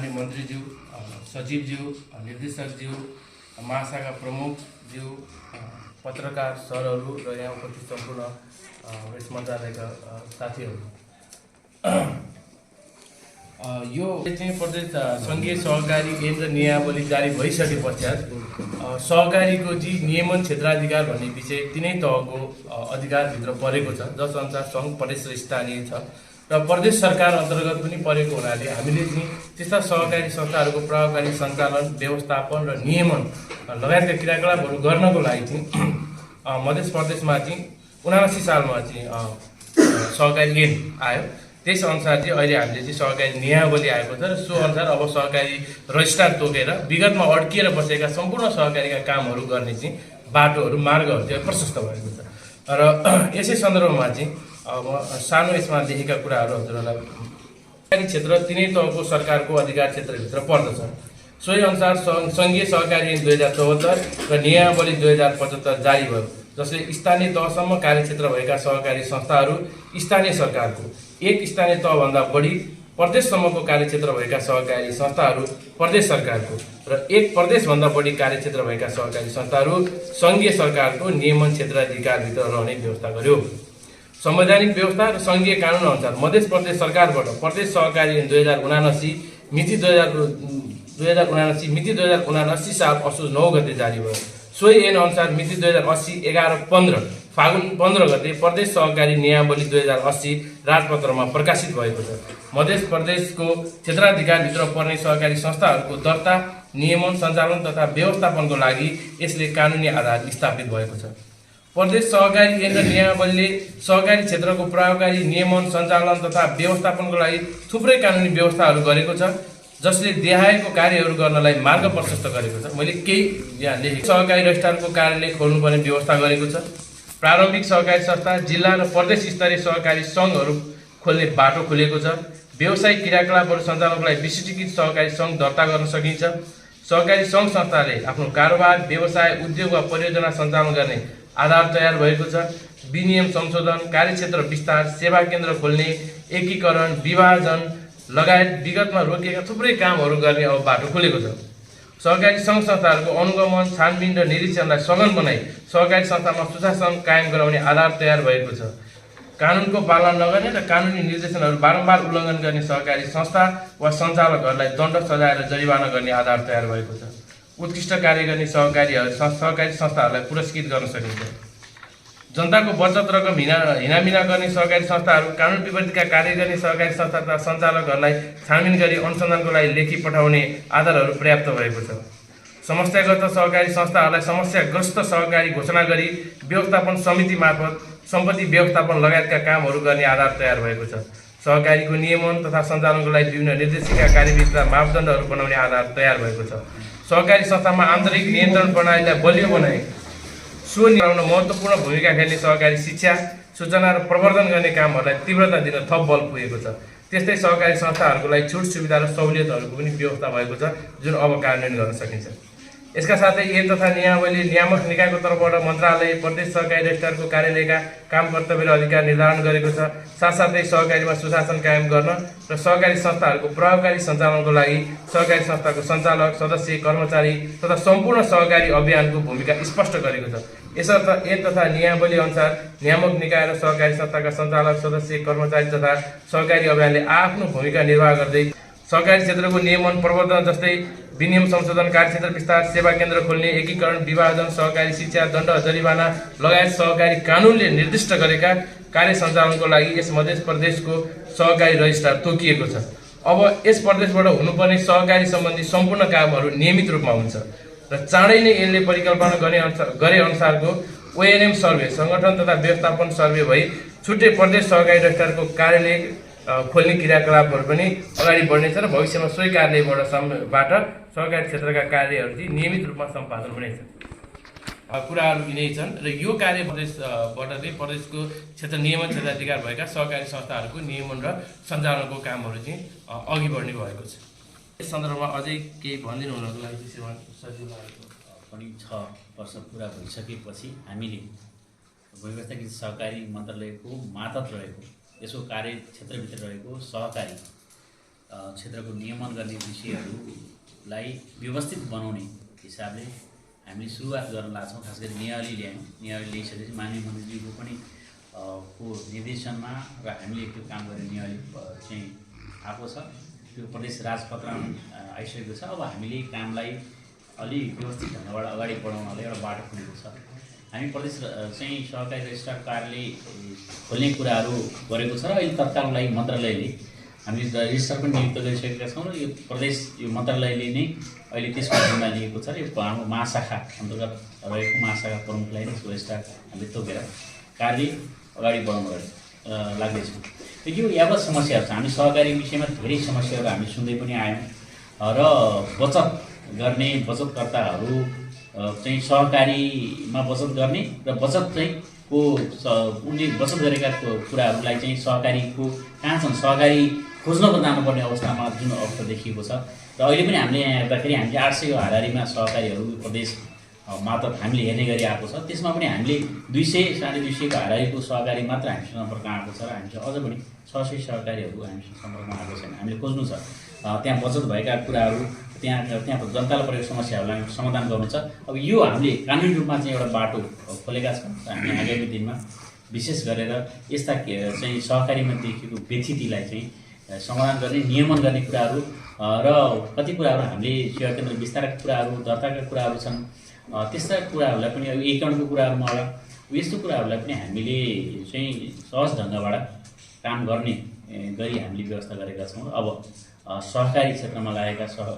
माननीय मन्त्रीज्यू, सचिवज्यू, निर्देशकज्यू, महाशाखा प्रमुखज्यू, पत्रकार सरहरू र यहाँ उपस्थित सम्पूर्ण यस मन्त्रालयका साथीहरू, यो चाहिँ प्रदेश सङ्घीय सहकारी केन्द्र नियमावली जारी भइसके पश्चात सहकारीको नियमन क्षेत्राधिकार भन्ने विषय तिनै तहको अधिकारभित्र परेको छ, जसअनुसार सङ्घ, प्रदेश र स्थानीय छ र प्रदेश सरकार अन्तर्गत पनि परेको हुनाले हामीले चाहिँ त्यस्ता सहकारी संस्थाहरूको प्रभावकारी सञ्चालन, व्यवस्थापन र नियमन लगायतका क्रियाकलापहरू गर्नको लागि चाहिँ मध्य प्रदेशमा चाहिँ 79 सालमा चाहिँ सहकारी ऐन आयो। त्यस अनुसार चाहिँ अहिले हामीले चाहिँ सहकारी नियमावली आएको छ र सो अनुसार अब सहकारी रजिस्ट्रार तोकेर विगतमा अड्किएर बसेका सम्पूर्ण सहकारीका कामहरू गर्ने चाहिँ बाटोहरू, मार्गहरू चाहिँ प्रशस्त भएको छ। र यसै सन्दर्भमा चाहिँ अब सानो यसमा लेखेका कुराहरू हजुरहरूलाई, सहकारी क्षेत्र तिनै तहको सरकारको अधिकार क्षेत्रभित्र पर्दछ। सोही अनुसार सङ्घीय सहकारी ऐन 2074 र नियमावली 2075 जारी भयो, जसले स्थानीय तहसम्म कार्यक्षेत्र भएका सहकारी संस्थाहरू स्थानीय सरकारको, एक स्थानीय तहभन्दा बढी प्रदेशसम्मको कार्यक्षेत्र भएका सहकारी संस्थाहरू प्रदेश सरकारको र एक प्रदेशभन्दा बढी कार्यक्षेत्र भएका सहकारी संस्थाहरू सङ्घीय सरकारको नियमन क्षेत्राधिकारभित्र रहने व्यवस्था गर्यो। संवैधानिक व्यवस्था र सङ्घीय कानुन अनुसार मध्य प्रदेश सरकारबाट प्रदेश सहकारी ऐन 2079 मिति 2079 साल असोज 9 गते जारी भयो। सोही ऐन अनुसार मिति 2080 11-15 फागुन 15 गते प्रदेश सहकारी नियमावली 2080 राजपत्रमा प्रकाशित भएको छ। मध्य प्रदेशको क्षेत्राधिकारभित्र पर्ने सहकारी संस्थाहरूको दर्ता, नियमन, सञ्चालन तथा व्यवस्थापनको लागि यसले कानुनी आधार स्थापित भएको छ। प्रदेश सहकारी ऐन र नियमावलीले सहकारी क्षेत्रको प्रभावकारी नियमन, सञ्चालन तथा व्यवस्थापनको लागि थुप्रै कानुनी व्यवस्थाहरू गरेको छ, जसले देहायको कार्यहरू गर्नलाई मार्ग प्रशस्त गरेको छ। मैले केही यहाँ लेखेको, सहकारी रजिस्ट्रारको कार्यालय खोल्नुपर्ने व्यवस्था गरेको छ। प्रारम्भिक सहकारी संस्था, जिल्ला र प्रदेश स्तरीय सहकारी सङ्घहरू खोल्ने बाटो खोलेको छ। व्यावसायिक क्रियाकलापहरू सञ्चालनको लागि विशिष्टीकृत सहकारी सङ्घ दर्ता गर्न सकिन्छ। सहकारी सङ्घ संस्थाले आफ्नो कारोबार, व्यवसाय, उद्योग वा परियोजना सञ्चालन गर्ने आधार तयार भएको छ। विनियम संशोधन, कार्यक्षेत्र विस्तार, सेवा केन्द्र खोल्ने, एकीकरण, विभाजन लगायत विगतमा रोकिएका थुप्रै कामहरू गर्ने अब बाटो खुलेको छ। सहकारी सङ्घ संस्थाहरूको अनुगमन, छानबिन र निरीक्षणलाई सघन बनाई सहकारी संस्थामा सुशासन कायम गराउने आधार तयार भएको छ। कानुनको पालना नगर्ने र कानुनी निर्देशनहरू बारम्बार उल्लङ्घन गर्ने सहकारी संस्था वा सञ्चालकहरूलाई दण्ड, सजाय र जरिवाना गर्ने आधार तयार भएको छ। उत्कृष्ट कार्य गर्ने सहकारी संस्थाहरूलाई पुरस्कृत गर्न सकिन्छ। जनताको बचत रकम हिनामिना गर्ने सहकारी संस्थाहरू, कानुन विपरीतका कार्य गर्ने सहकारी संस्था तथा सञ्चालकहरूलाई छानबिन गरी अनुसन्धानको लागि लेखी पठाउने आधारहरू पर्याप्त भएको छ। समस्याग्रस्त सहकारी संस्थाहरूलाई समस्याग्रस्त सहकारी घोषणा गरी व्यवस्थापन समिति मार्फत सम्पत्ति व्यवस्थापन लगायतका कामहरू गर्ने आधार तयार भएको छ। सहकारीको नियमन तथा सञ्चालनको लागि विभिन्न निर्देशिका, कार्यविधि तथा मापदण्डहरू बनाउने आधार तयार भएको छ। सहकारी संस्थामा आन्तरिक नियन्त्रण प्रणालीलाई बलियो बनाए सो निर्माण महत्त्वपूर्ण भूमिका खेल्ने सहकारी शिक्षा, सूचना र प्रवर्धन गर्ने कामहरूलाई तीव्रता दिन थप बल पुगेको छ। त्यस्तै सहकारी संस्थाहरूको लागि छुट, सुविधा र सहुलियतहरूको पनि व्यवस्था भएको छ, जुन अब कार्यान्वयन गर्न सकिन्छ। यसका साथै ऐन तथा नियमावली नियामक निकायको तर्फबाट मन्त्रालय, प्रदेश सहकारी रजिस्ट्रारको कार्यालयका काम, कर्तव्य र अधिकार निर्धारण गरेको छ। साथसाथै सहकारीमा सुशासन कायम गर्न र सहकारी संस्थाहरूको प्रभावकारी सञ्चालनको लागि सहकारी संस्थाको सञ्चालक, सदस्य, कर्मचारी तथा सम्पूर्ण सहकारी अभियानको भूमिका स्पष्ट गरेको छ। यसर्थ ऐन तथा नियमावली अनुसार नियामक निकाय र सहकारी संस्थाका सञ्चालक, सदस्य, कर्मचारी तथा सहकारी अभियानले आफ्नो भूमिका निर्वाह गर्दै सहकारी क्षेत्रको नियमन, प्रवर्धन जस्तै विनियम संशोधन, कार्यक्षेत्र विस्तार, सेवा केन्द्र खोल्ने, एकीकरण, विभाजन, सहकारी शिक्षा, दण्ड, जरिवाना लगायत सहकारी कानुनले निर्दिष्ट गरेका कार्य सञ्चालनको लागि यस मध्य प्रदेशको सहकारी रजिस्ट्रार तोकिएको छ। अब यस प्रदेशबाट हुनुपर्ने सहकारी सम्बन्धी सम्पूर्ण कामहरू नियमित रूपमा हुन्छ र चाँडै नै यसले परिकल्पना गरे अनुसारको ओएनएम सर्वे, सङ्गठन तथा व्यवस्थापन सर्वे भई छुट्टै प्रदेश सहकारी रजिस्ट्रारको कार्यालय खोल्ने क्रियाकलापहरू पनि अगाडि बढ्नेछ र भविष्यमा सोही कार्यालयबाट सहकारी क्षेत्रका कार्यहरू चाहिँ नियमित रूपमा सम्पादन हुनेछ। कुराहरू यिनै छन् र यो कार्य प्रदेशबाट चाहिँ प्रदेशको क्षेत्र नियमन क्षेत्राधिकार भएका सहकारी संस्थाहरूको नियमन र सञ्चालनको कामहरू चाहिँ अघि बढ्ने भएको छ। यस सन्दर्भमा अझै केही भनिदिनु हुनको लागि श्रीमान सचिवलाई पनि 6 वर्ष पुरा भइसकेपछि हामीले व्यवस्थाकृत सहकारी मन्त्रालयको मातहत रहेको यसको कार्य क्षेत्रभित्र रहेको सहकारी क्षेत्रको नियमन गर्ने विषयहरूलाई व्यवस्थित बनाउने हिसाबले हामीले सुरुवात गर्न लाग्छौँ। खास गरी नियावली ल्यायौँ। नियावली ल्याइसकेपछि माननीय मन्त्रीज्यूको पनि को निर्देशनमा र हामीले त्यो काम गर्ने नियावली चाहिँ आएको छ। त्यो प्रदेश राजपत्रमा आइसकेको छ। अब हामीले कामलाई अलि व्यवस्थित ढङ्गबाट अगाडि बढाउनलाई एउटा बाटो खुलेको छ। हामी प्रदेश चाहिँ सहकारी रजिस्ट्रार कार्यालय खोल्ने कुराहरू गरेको छ र अहिले तत्कालको लागि मन्त्रालयले हामीले रजिस्ट्रार पनि नियुक्त गरिसकेका छौँ र यो प्रदेश यो मन्त्रालयले नै अहिले त्यसको जिम्मा लिएको छ र यो हाम्रो महाशाखा अन्तर्गत रहेको महाशाखा प्रमुखलाई नै रजिस्ट्रार हामीले तोकेर कार्य अगाडि बढाउन लाग्दैछौँ। यो यावत समस्याहरू छ। हामी सहकारी विषयमा धेरै समस्याहरू हामी सुन्दै पनि आयौँ र बचत गर्ने बचतकर्ताहरू चाहिँ सहकारीमा बचत गर्ने र बचत चाहिँ उनले बचत गरेका कुराहरूलाई चाहिँ सहकारीको कहाँ छन्, सहकारी खोज्नको जानुपर्ने अवस्थामा जुन अवस्था देखिएको छ र अहिले पनि हामीले यहाँ हेर्दाखेरि हामीले 800 को हाराहारीमा सहकारीहरू प्रदेश मात्र हामीले हेर्ने गरी आएको छ। त्यसमा पनि हामीले 200 साढे 200 को हाराहारीको सहकारी मात्र हामीसँग सम्पर्कमा आएको छ र हामीसँग अझ पनि 600 सहकारीहरू हामीसँग सम्पर्कमा आएको छैन। हामीले खोज्नु छ त्यहाँ बचत भएका कुराहरू, त्यहाँ जनतालाई परेको समस्याहरूलाई समाधान गर्नु छ। अब यो हामीले कानुनी रूपमा चाहिँ एउटा बाटो खोलेका छौँ र हामी आगामी दिनमा विशेष गरेर यस्ता चाहिँ सहकारीमा देखिएको व्यथितिलाई चाहिँ समाधान गर्ने, नियमन गर्ने कुराहरू र कति कुराहरू हामीले सेवा केन्द्र विस्तारका कुराहरू, दर्ताका कुराहरू छन्, त्यस्ता कुराहरूलाई पनि अब एकाउन्टको कुराहरूमा होला, यस्तो कुराहरूलाई पनि हामीले चाहिँ सहज ढङ्गबाट काम गर्ने गरी हामीले व्यवस्था गरेका छौँ। अब सहकारी क्षेत्रमा लागेका